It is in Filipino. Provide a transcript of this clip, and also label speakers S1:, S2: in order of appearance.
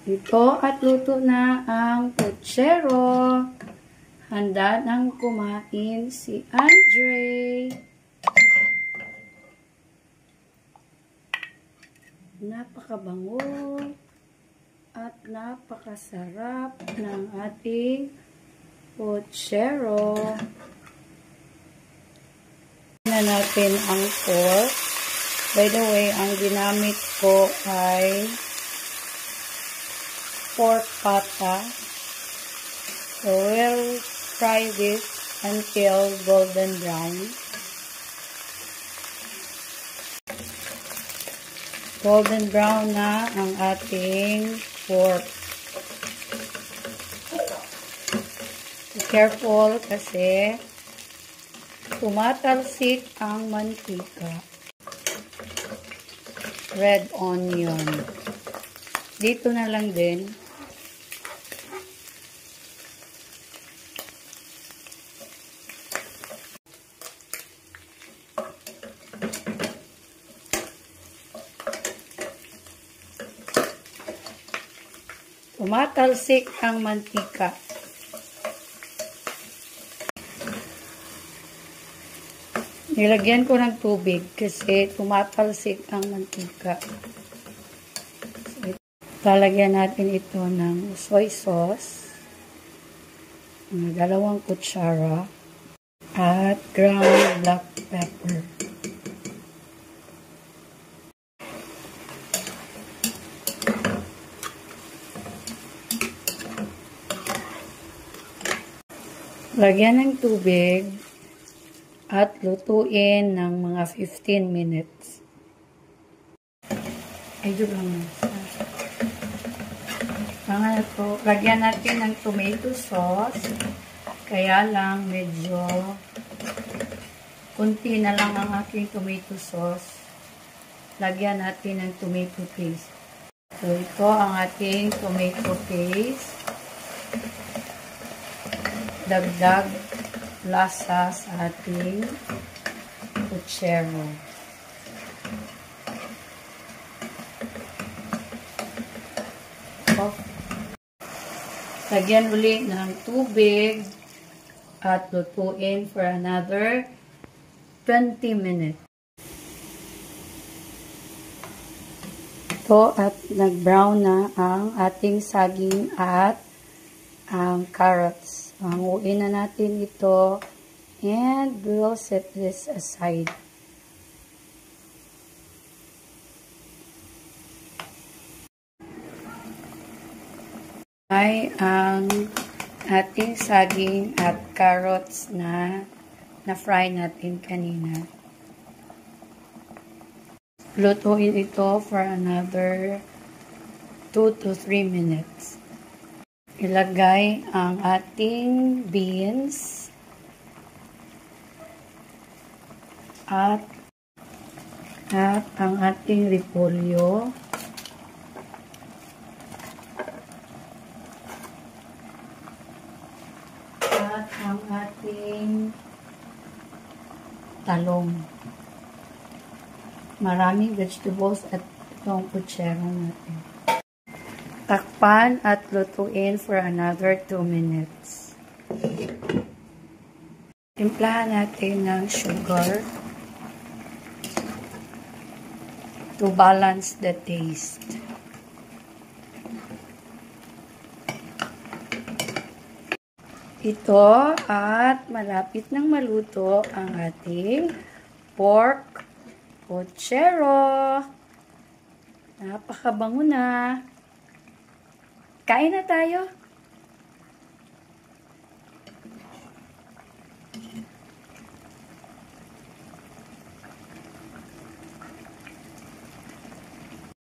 S1: Ito at luto na ang puchero. Handa nang kumain si Andre. Napakabango at napakasarap ng ating puchero. Na natin ang pork. By the way, ang ginamit ko ay pork pata. So we'll fry this until golden brown. Golden brown na ang ating pork. Be careful kasi tumatalsik ang mantika. Red onion. Dito na lang din. Tumatalsik ang mantika. Nilagyan ko ng tubig kasi tumatalsik ang mantika. So, lalagyan natin ito ng soy sauce, 2 kutsara, at ground black pepper. Lagyan ng tubig at lutuin ng mga 15 minutes. Ayun lang. Pangatlo, lagyan natin ng tomato sauce. Kaya lang medyo kunti na lang ang aking tomato sauce. Lagyan natin ng tomato paste. So ito ang ating tomato paste. Dagdag lasa sa ating puchero. Lagyan ulit ng tubig at lutuin for another 20 minutes. Ito at nag-brown na ang ating saging at ang carrots. Hanguin na natin ito and we'll set this aside. Ay ang ating saging at carrots na na-fry natin kanina. Lutuin ito for another 2 to 3 minutes. Ilagay ang ating beans at ang ating repolyo at ang ating talong. Maraming vegetables at itong puchero natin. Takpan at lutuin for another 2 minutes. Timplahan natin ng sugar to balance the taste. Ito at malapit nang maluto ang ating pork puchero. Napakabango na. Kain na tayo.